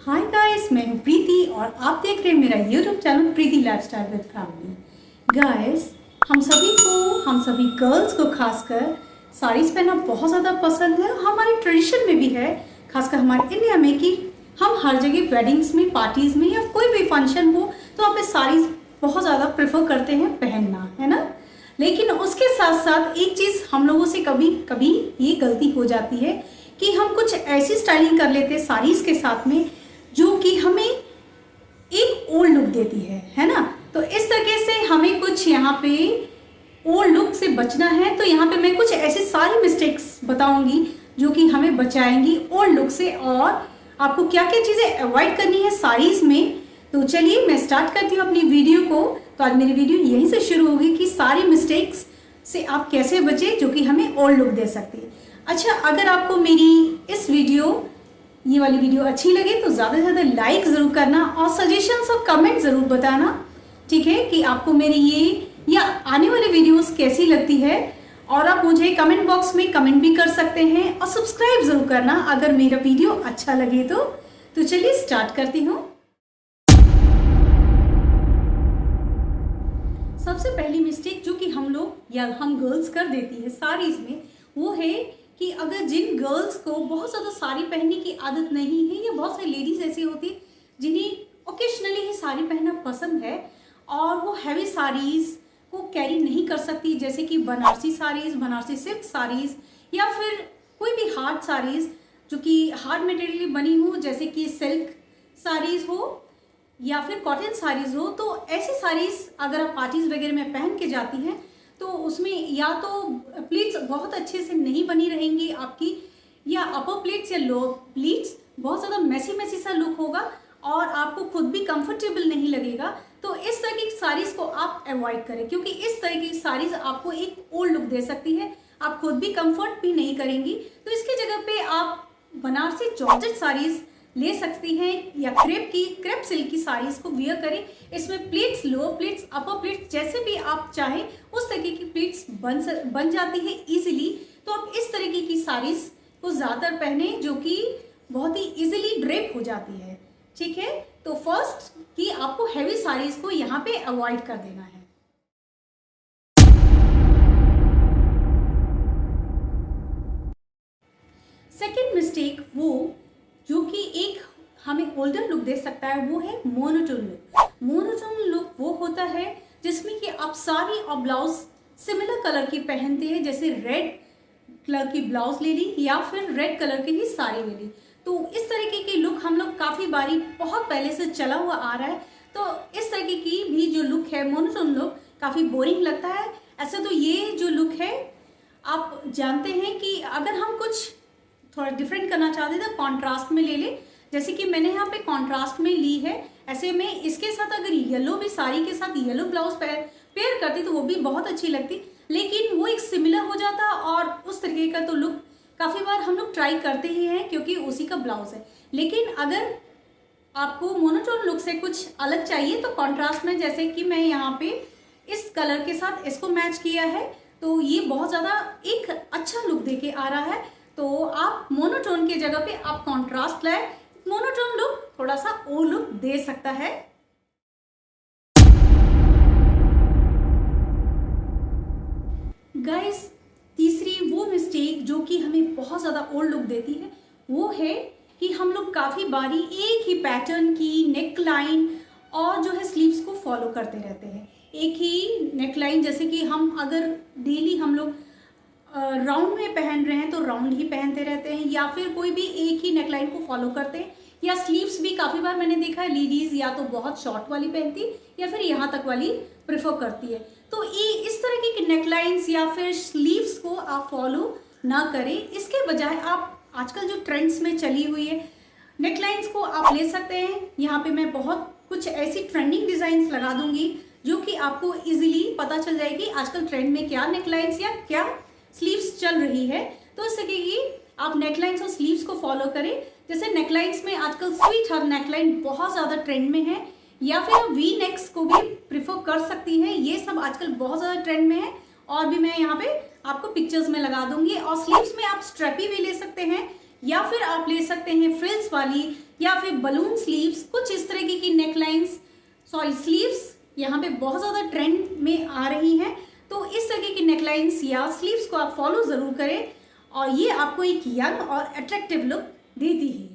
Hi guys, मैं हूँ प्रीति और आप देख रहे हैं मेरा YouTube channel Preeti lifestyle with family. Guys, हम सभी गर्ल्स को खासकर साड़ीज़ पहनना बहुत ज़्यादा पसंद है। हमारे ट्रेडिशन में भी है, खासकर हमारे इंडिया में, कि हम हर जगह वेडिंग्स में, पार्टीज़ में या कोई भी फंक्शन हो तो आप साड़ीज़ बहुत ज़्यादा प्रेफर करते हैं पहनना, है ना। लेकिन उसके साथ साथ एक चीज़ हम लोगों से कभी कभी ये गलती हो जाती है कि हम कुछ ऐसी स्टाइलिंग कर लेते हैं साड़ीज़ के साथ में जो कि हमें एक ओल्ड लुक देती है ना। तो इस तरीके से हमें कुछ यहाँ पे ओल्ड लुक से बचना है। तो यहाँ पे मैं कुछ ऐसी सारी मिस्टेक्स बताऊंगी जो कि हमें बचाएंगी ओल्ड लुक से, और आपको क्या क्या चीज़ें अवॉइड करनी है साड़ीज़ में। तो चलिए मैं स्टार्ट करती हूँ अपनी वीडियो को। तो आज मेरी वीडियो यहीं से शुरू होगी कि सारी मिस्टेक्स से आप कैसे बचे जो कि हमें ओल्ड लुक दे सकती है। अच्छा, अगर आपको मेरी इस ये वाली वीडियो अच्छी लगे तो ज़्यादा से ज़्यादा लाइक ज़रूर करना और सजेशंस और कमेंट ज़रूर बताना, ठीक है, कि आपको मेरी ये या आने वाली वीडियोस कैसी लगती है। और आप मुझे कमेंट बॉक्स में कमेंट भी कर सकते हैं और सब्सक्राइब ज़रूर करना अगर मेरा वीडियो अच्छा लगे तो चलिए स्टार्ट करती हूँ। सबसे पहली मिस्टेक जो कि हम गर्ल्स कर देती है साड़ीज़ में, वो है कि अगर जिन गर्ल्स को बहुत ज़्यादा साड़ी पहनने की आदत नहीं है, या बहुत सारी लेडीज़ ऐसी होती है जिन्हें ओकेशनली ही साड़ी पहनना पसंद है और वो हैवी साड़ीज़ को कैरी नहीं कर सकती, जैसे कि बनारसी साड़ीज़, बनारसी सिल्क साड़ीज़, या फिर कोई भी हार्ड साड़ीज़ जो कि हार्ड मटेरियल बनी हो, जैसे कि सिल्क साड़ीज़ हो या फिर कॉटन साड़ीज़ हो। तो ऐसी साड़ीज़ अगर आप पार्टीज़ वगैरह में पहन के जाती हैं तो उसमें या तो प्लीट्स बहुत अच्छे से नहीं बनी रहेंगी आपकी, या अपर प्लीट्स या लो प्लीट्स बहुत ज़्यादा मैसी सा लुक होगा और आपको खुद भी कंफर्टेबल नहीं लगेगा। तो इस तरह की साड़ीज़ को आप अवॉइड करें, क्योंकि इस तरह की साड़ीज़ आपको एक ओल्ड लुक दे सकती है, आप खुद भी कंफर्ट भी नहीं करेंगी। तो इसकी जगह पे आप बनारसी जॉर्जेट साड़ीज़ ले सकती हैं, या क्रेप सिल्क की साड़ीज़ को वियर करें। इसमें प्लीट्स, लो प्लीट्स, अपर प्लीट्स, जैसे भी आप चाहें उस तरीके की प्लीट्स बन जाती है इजीली। तो आप इस तरीके की साड़ीज़ को ज़्यादातर पहने जो कि बहुत ही इजीली ड्रेप हो जाती है, ठीक है। तो फर्स्ट कि आपको हैवी साड़ीज़ को यहाँ पे अवॉइड कर देना है। सेकेंड मिस्टेक वो जो कि एक हमें ओल्डर लुक दे सकता है, वो है मोनोटोन लुक। मोनोटोन लुक वो होता है जिसमें कि आप साड़ी और ब्लाउज सिमिलर कलर की पहनते हैं, जैसे रेड कलर की ब्लाउज ले ली या फिर रेड कलर की ही साड़ी ले ली। तो इस तरीके की लुक हम लोग काफ़ी बारी बहुत पहले से चला हुआ आ रहा है। तो इस तरीके की भी जो लुक है मोनोटोन लुक, काफ़ी बोरिंग लगता है। ऐसे तो ये जो लुक है आप जानते हैं कि अगर हम कुछ थोड़ा डिफरेंट करना चाहते थे कॉन्ट्रास्ट में ले ले, जैसे कि मैंने यहाँ पे कॉन्ट्रास्ट में ली है। ऐसे में इसके साथ अगर येलो भी साड़ी के साथ येलो ब्लाउज पेयर करती तो वो भी बहुत अच्छी लगती, लेकिन वो एक सिमिलर हो जाता और उस तरीके का तो लुक काफ़ी बार हम लोग ट्राई करते ही हैं क्योंकि उसी का ब्लाउज है। लेकिन अगर आपको मोनोटोन लुक से कुछ अलग चाहिए तो कॉन्ट्रास्ट में, जैसे कि मैं यहाँ पे इस कलर के साथ इसको मैच किया है, तो ये बहुत ज़्यादा एक अच्छा लुक दे के आ रहा है। तो आप मोनोटोन की जगह पे आप कॉन्ट्रास्ट लाए, मोनोटोन लुक थोड़ा सा ओ लुक दे सकता है। गाइस, तीसरी वो मिस्टेक जो कि हमें बहुत ज़्यादा ओल्ड लुक देती है, वो है कि हम लोग काफ़ी बारी एक ही पैटर्न की नेक लाइन और जो है स्लीव्स को फॉलो करते रहते हैं। एक ही नेक लाइन, जैसे कि हम अगर डेली हम लोग राउंड में पहन रहे हैं तो राउंड ही पहनते रहते हैं, या फिर कोई भी एक ही नेकलाइन को फॉलो करते हैं, या स्लीव्स भी काफ़ी बार मैंने देखा है लेडीज़ या तो बहुत शॉर्ट वाली पहनती या फिर यहाँ तक वाली प्रेफर करती है। तो ये इस तरह की नेकलाइंस या फिर स्लीव्स को आप फॉलो ना करें। इसके बजाय आप आजकल जो ट्रेंड्स में चली हुई है नेकलाइंस को आप ले सकते हैं। यहाँ पे मैं बहुत कुछ ऐसी ट्रेंडिंग डिज़ाइंस लगा दूंगी जो कि आपको ईजिली पता चल जाएगी आजकल ट्रेंड में क्या नेकलाइंस या क्या स्लीव्स चल रही है। तो इस तरीके की आप नेकलाइंस और स्लीव्स को फॉलो करें। जैसे नेकलाइंस में आजकल स्वीट हार्ट नेकलाइन बहुत ज़्यादा ट्रेंड में है, या फिर वी नेक्स को भी प्रिफर कर सकती हैं। ये सब आजकल बहुत ज़्यादा ट्रेंड में है और भी मैं यहाँ पे आपको पिक्चर्स में लगा दूंगी। और स्लीव्स में आप स्ट्रेपी भी ले सकते हैं, या फिर आप ले सकते हैं फ्रिल्स वाली या फिर बलून स्लीव्स, कुछ इस तरीके की नेकलाइंस, सॉरी स्लीव्स यहाँ पे बहुत ज़्यादा ट्रेंड में आ रही हैं। तो इस तरीके की नेकलाइंस या स्लीव्स को आप फॉलो ज़रूर करें और ये आपको एक यंग और अट्रैक्टिव लुक देती ही है।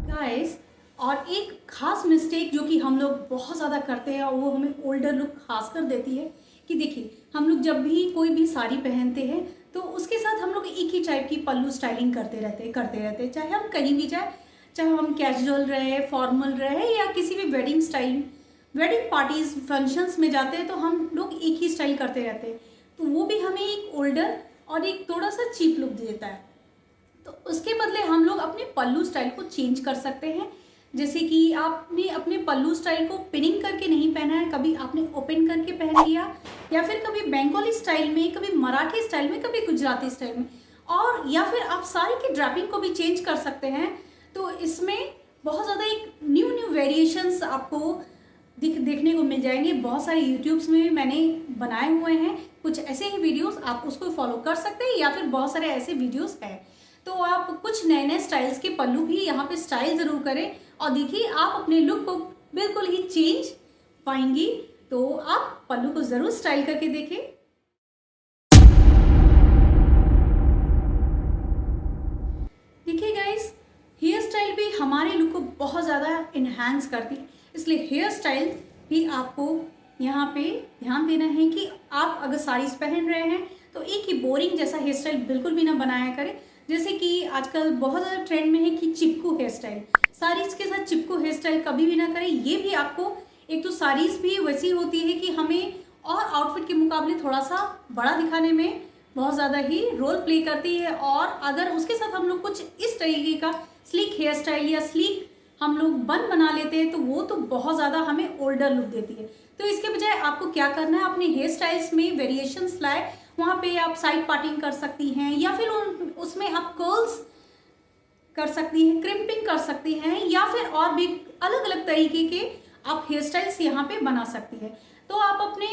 गाइस, और एक खास मिस्टेक जो कि हम लोग बहुत ज़्यादा करते हैं और वो हमें ओल्डर लुक खास कर देती है कि देखिए, हम लोग जब भी कोई भी साड़ी पहनते हैं तो उसके साथ हम लोग एक ही टाइप की पल्लू स्टाइलिंग करते रहते, चाहे हम कहीं भी जाए, चाहे हम कैजुअल रहे, फॉर्मल रहे या किसी भी वेडिंग पार्टीज फंक्शंस में जाते हैं तो हम लोग एक ही स्टाइल करते रहते हैं। तो वो भी हमें एक ओल्डर और एक थोड़ा सा चीप लुक देता है। तो उसके बदले हम लोग अपने पल्लू स्टाइल को चेंज कर सकते हैं। जैसे कि आपने अपने पल्लू स्टाइल को पिनिंग करके नहीं पहना है, कभी आपने ओपन करके पहन लिया, या फिर कभी बंगाली स्टाइल में, कभी मराठी स्टाइल में, कभी गुजराती स्टाइल में, और या फिर आप साड़ी की ड्रैपिंग को भी चेंज कर सकते हैं। तो इसमें बहुत ज़्यादा एक न्यू वेरिएशंस आपको देखने को मिल जाएंगे। बहुत सारे यूट्यूब्स में भी मैंने बनाए हुए हैं कुछ ऐसे ही वीडियोस, आप उसको फॉलो कर सकते हैं, या फिर बहुत सारे ऐसे वीडियोस हैं। तो आप कुछ नए नए स्टाइल्स के पल्लू भी यहाँ पे स्टाइल ज़रूर करें और देखिए आप अपने लुक को बिल्कुल ही चेंज पाएंगी। तो आप पल्लू को ज़रूर स्टाइल करके देखें। देखिए गाइस, हेयर स्टाइल भी हमारे लुक को बहुत ज़्यादा इन्हांस करती है, इसलिए हेयर स्टाइल भी आपको यहाँ पे ध्यान देना है कि आप अगर साड़ीज़ पहन रहे हैं तो एक ही बोरिंग जैसा हेयर स्टाइल बिल्कुल भी ना बनाया करें। जैसे कि आजकल बहुत ज़्यादा ट्रेंड में है कि चिपकू हेयर स्टाइल, साड़ीज़ के साथ चिपकू हेयर स्टाइल कभी भी ना करें। ये भी आपको, एक तो साड़ीज़ भी वैसी होती है कि हमें और आउटफिट के मुकाबले थोड़ा सा बड़ा दिखाने में बहुत ज़्यादा ही रोल प्ले करती है, और अगर उसके साथ हम लोग कुछ इस तरीके का स्लीक हेयर स्टाइल या स्लीक हम लोग बन बना लेते हैं तो वो तो बहुत ज़्यादा हमें ओल्डर लुक देती है। तो इसके बजाय आपको क्या करना है, अपने हेयर स्टाइल्स में वेरिएशंस लाए। वहाँ पे आप साइड पार्टिंग कर सकती हैं, या फिर उसमें आप कर्ल्स कर सकती हैं, क्रिम्पिंग कर सकती हैं, या फिर और भी अलग अलग तरीके के आप हेयर स्टाइल्स यहाँ पे बना सकती हैं। तो आप अपने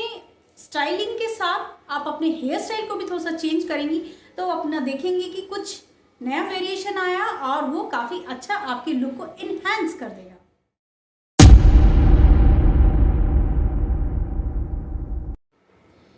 स्टाइलिंग के साथ आप अपने हेयर स्टाइल को भी थोड़ा सा चेंज करेंगी तो अपना देखेंगे कि कुछ नया वेरिएशन आया और वो काफ़ी अच्छा आपके लुक को इन्हांस कर देगा।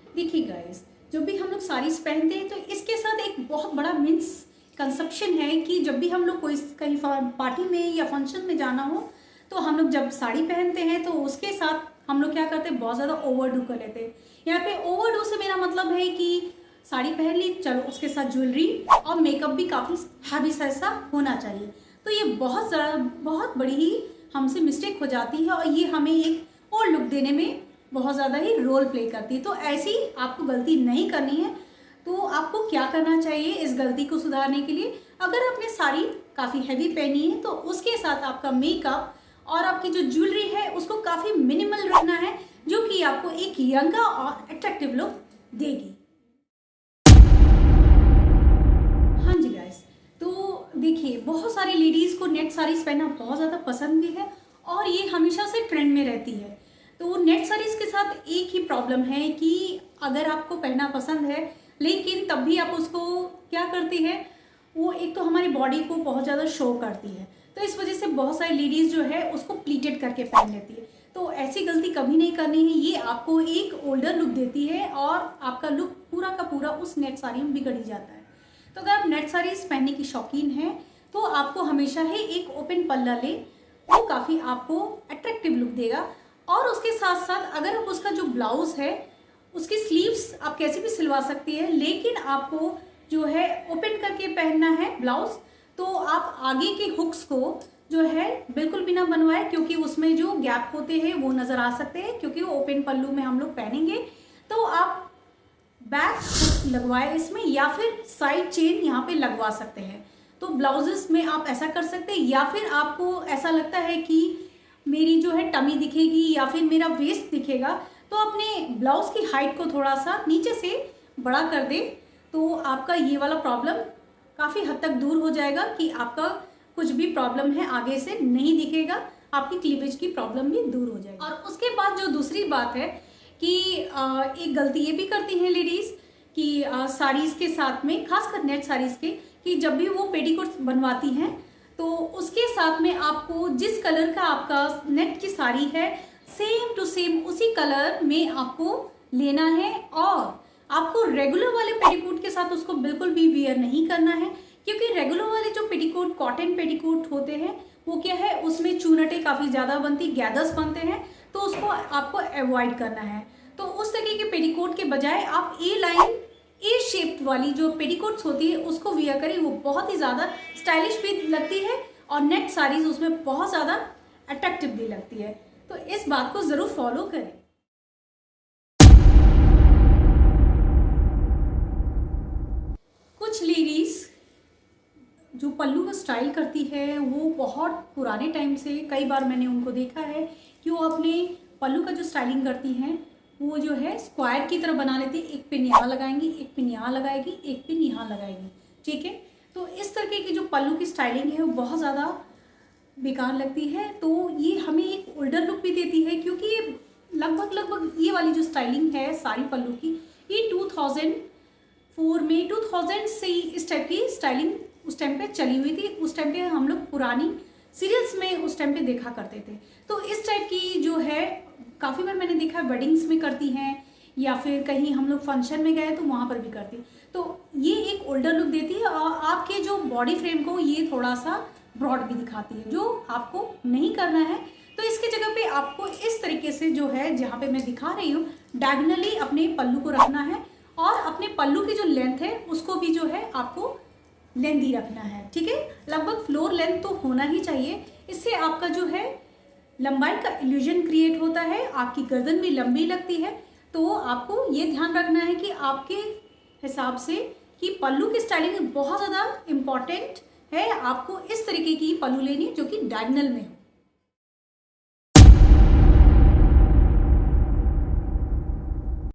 देखिए गाइस, जब भी हम लोग साड़ीज पहनते हैं तो इसके साथ एक बहुत बड़ा मिसकंसेप्शन है कि जब भी हम लोग कोई कहीं पार्टी में या फंक्शन में जाना हो तो हम लोग जब साड़ी पहनते हैं तो उसके साथ हम लोग क्या करते हैं, बहुत ज़्यादा ओवरडू कर लेते हैं। यहाँ पे ओवरडू से मेरा मतलब है कि साड़ी पहन ली, चलो उसके साथ ज्वेलरी और मेकअप भी काफ़ी हैवी सा होना चाहिए। तो ये बहुत बड़ी ही हमसे मिस्टेक हो जाती है और ये हमें एक और लुक देने में बहुत ज़्यादा ही रोल प्ले करती है। तो ऐसी आपको गलती नहीं करनी है। तो आपको क्या करना चाहिए इस गलती को सुधारने के लिए, अगर आपने साड़ी काफ़ी हैवी पहनी है तो उसके साथ आपका मेकअप और आपकी जो ज्वेलरी है उसको काफ़ी मिनिमल रखना है, जो कि आपको एक यंगर और अट्रैक्टिव लुक देगी। हाँ जी गाइस, तो देखिए बहुत सारी लेडीज़ को नेट साड़ीज़ पहनना बहुत ज़्यादा पसंद भी है और ये हमेशा से ट्रेंड में रहती है। तो नेट साड़ीज़ के साथ एक ही प्रॉब्लम है कि अगर आपको पहनना पसंद है लेकिन तब भी आप उसको क्या करती है, वो एक तो हमारी बॉडी को बहुत ज़्यादा शो करती है, तो इस वजह से बहुत सारी लेडीज़ जो है उसको प्लीटेड करके पहन लेती है। तो ऐसी गलती कभी नहीं करनी है, ये आपको एक ओल्डर लुक देती है और आपका लुक पूरा का पूरा उस नेट साड़ी में बिगड़ ही जाता है। तो अगर आप नेट साड़ीज़ पहनने की शौकीन हैं तो आपको हमेशा ही एक ओपन पल्ला ले, वो काफ़ी आपको अट्रैक्टिव लुक देगा। और उसके साथ साथ अगर आप उसका जो ब्लाउज़ है उसकी स्लीव्स आप कैसे भी सिलवा सकती है, लेकिन आपको जो है ओपन करके पहनना है ब्लाउज़, तो आप आगे के हुक्स को जो है बिल्कुल भी ना बनवाए, क्योंकि उसमें जो गैप होते हैं वो नज़र आ सकते हैं, क्योंकि वो ओपन पल्लू में हम लोग पहनेंगे। तो आप बैक लगवाए इसमें, या फिर साइड चेन यहाँ पे लगवा सकते हैं। तो ब्लाउजेस में आप ऐसा कर सकते हैं, या फिर आपको ऐसा लगता है कि मेरी जो है टमी दिखेगी या फिर मेरा वेस्ट दिखेगा, तो अपने ब्लाउज की हाइट को थोड़ा सा नीचे से बड़ा कर दे, तो आपका ये वाला प्रॉब्लम काफ़ी हद तक दूर हो जाएगा कि आपका कुछ भी प्रॉब्लम है आगे से नहीं दिखेगा, आपकी क्लीवेज की प्रॉब्लम भी दूर हो जाएगी। और उसके बाद जो दूसरी बात है कि एक गलती ये भी करती हैं लेडीज़ कि साड़ीज़ के साथ में, खासकर नेट साड़ीज़ के, कि जब भी वो पेटीकोट बनवाती हैं तो उसके साथ में आपको जिस कलर का आपका नेट की साड़ी है सेम टू सेम उसी कलर में आपको लेना है, और आपको रेगुलर वाले पेटीकोट के साथ उसको बिल्कुल भी वियर नहीं करना है, क्योंकि रेगुलर वाले जो पेटीकोट, कॉटन पेटीकोट होते हैं, वो क्या है, उसमें चूनटें काफ़ी ज़्यादा बनती, गैदर्स बनते हैं, तो उसको आपको अवॉइड करना है। तो उस तरीके के पेटीकोट के बजाय आप ए लाइन, ए शेप्ड वाली जो पेटीकोट्स होती है उसको वियर करें। वो बहुत ही ज़्यादा स्टाइलिश भी लगती है और नेट साड़ीज़ उसमें बहुत ज़्यादा अट्रैक्टिव भी लगती है। तो इस बात को ज़रूर फॉलो करें। कुछ लेडीज़ जो पल्लू का स्टाइल करती है वो बहुत पुराने टाइम से, कई बार मैंने उनको देखा है कि वो अपने पल्लू का जो स्टाइलिंग करती हैं वो जो है स्क्वायर की तरह बना लेती है। एक पिन यहाँ लगाएंगी, एक पिन यहाँ लगाएगी, एक पिन यहाँ लगाएगी, ठीक है। तो इस तरीके की जो पल्लू की स्टाइलिंग है वो बहुत ज़्यादा बेकार लगती है। तो ये हमें एक ओल्डर लुक भी देती है, क्योंकि ये लगभग ये वाली जो स्टाइलिंग है साड़ी पल्लू की, ये 2004 में 2000 से इस टाइप की स्टाइलिंग उस टाइम पे चली हुई थी। उस टाइम पे हम लोग पुरानी सीरियल्स में उस टाइम पे देखा करते थे। तो इस टाइप की जो है काफ़ी बार मैंने देखा वेडिंग्स में करती हैं, या फिर कहीं हम लोग फंक्शन में गए तो वहाँ पर भी करती। तो ये एक ओल्डर लुक देती है और आपके जो बॉडी फ्रेम को ये थोड़ा सा ब्रॉड भी दिखाती है, जो आपको नहीं करना है। तो इसकी जगह पे आपको इस तरीके से जो है, जहाँ पे मैं दिखा रही हूँ, डायगनली अपने पल्लू को रखना है और अपने पल्लू की जो लेंथ है उसको भी जो है आपको लेंथी रखना है, ठीक है। लगभग फ्लोर लेंथ तो होना ही चाहिए। इससे आपका जो है लंबाई का इल्यूजन क्रिएट होता है, आपकी गर्दन भी लंबी लगती है। तो आपको ये ध्यान रखना है कि आपके हिसाब से कि पल्लू की स्टाइलिंग बहुत ज़्यादा इम्पॉर्टेंट है। आपको इस तरीके की पल्लू लेनी है जो कि डायगोनल में हो।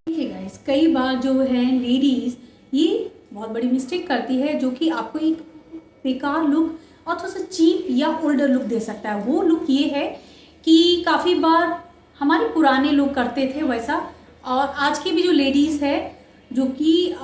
ठीक है गाइस, कई बार जो है लेडीज़ ये बहुत बड़ी मिस्टेक करती है, जो कि आपको एक बेकार लुक और थोड़ा सा चीप या ओल्डर लुक दे सकता है। वो लुक ये है कि काफ़ी बार हमारे पुराने लोग करते थे वैसा, और आज की भी जो लेडीज़ है जो कि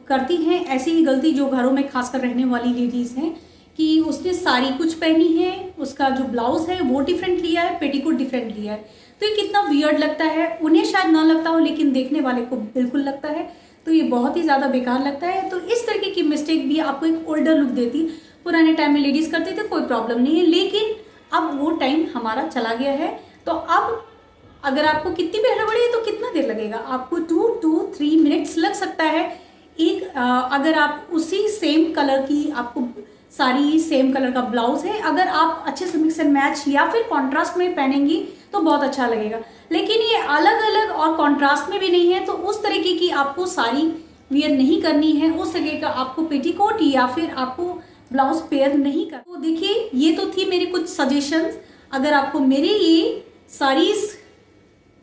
करती हैं ऐसी ही गलती, जो घरों में खासकर रहने वाली लेडीज़ हैं, कि उसने साड़ी कुछ पहनी है, उसका जो ब्लाउज़ है वो डिफरेंट लिया है, पेटीकोट डिफरेंट लिया है। तो ये कितना वियर्ड लगता है। उन्हें शायद ना लगता हो, लेकिन देखने वाले को बिल्कुल लगता है। तो ये बहुत ही ज़्यादा बेकार लगता है। तो इस तरीके की मिस्टेक भी आपको एक ओल्डर लुक देती। पुराने टाइम में लेडीज़ करते थे, कोई प्रॉब्लम नहीं है, लेकिन अब वो टाइम हमारा चला गया है। तो अब अगर आपको कितनी भी हड़बड़ी है तो कितना देर लगेगा, आपको 2 to 3 मिनट्स लग सकता है। एक अगर आप उसी सेम कलर की आपको साड़ी, सेम कलर का ब्लाउज है, अगर आप अच्छे से मिक्स एंड मैच या फिर कॉन्ट्रास्ट में पहनेंगी तो बहुत अच्छा लगेगा। लेकिन ये अलग अलग और कॉन्ट्रास्ट में भी नहीं है, तो उस तरीके की आपको साड़ी वियर नहीं करनी है, उस तरीके का आपको पेटीकोट या फिर आपको ब्लाउज पेयर नहीं कर। तो देखिए, ये तो थी मेरी कुछ सजेशंस। अगर आपको मेरे ये साड़ीज़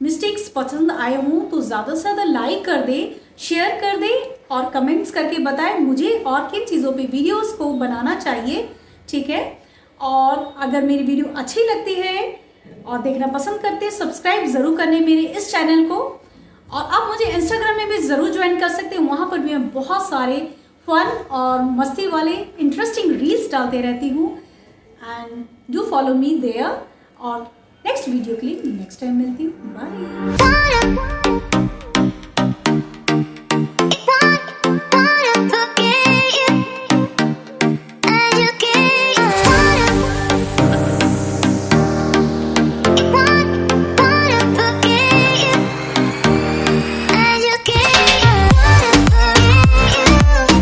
मिस्टेक्स पसंद आए हों तो ज़्यादा से ज़्यादा लाइक कर दे, शेयर कर दे और कमेंट्स करके बताएं मुझे और किन चीज़ों पे वीडियोस को बनाना चाहिए, ठीक है। और अगर मेरी वीडियो अच्छी लगती है और देखना पसंद करते हैं, सब्सक्राइब ज़रूर करने मेरे इस चैनल को। और आप मुझे इंस्टाग्राम में भी ज़रूर ज्वाइन कर सकते हैं, वहाँ पर भी मैं बहुत सारे फन और मस्ती वाले इंटरेस्टिंग रील्स डालते रहती हूँ। And do follow me there. और नेक्स्ट वीडियो के लिए नेक्स्ट टाइम मिलती हूँ। बाय।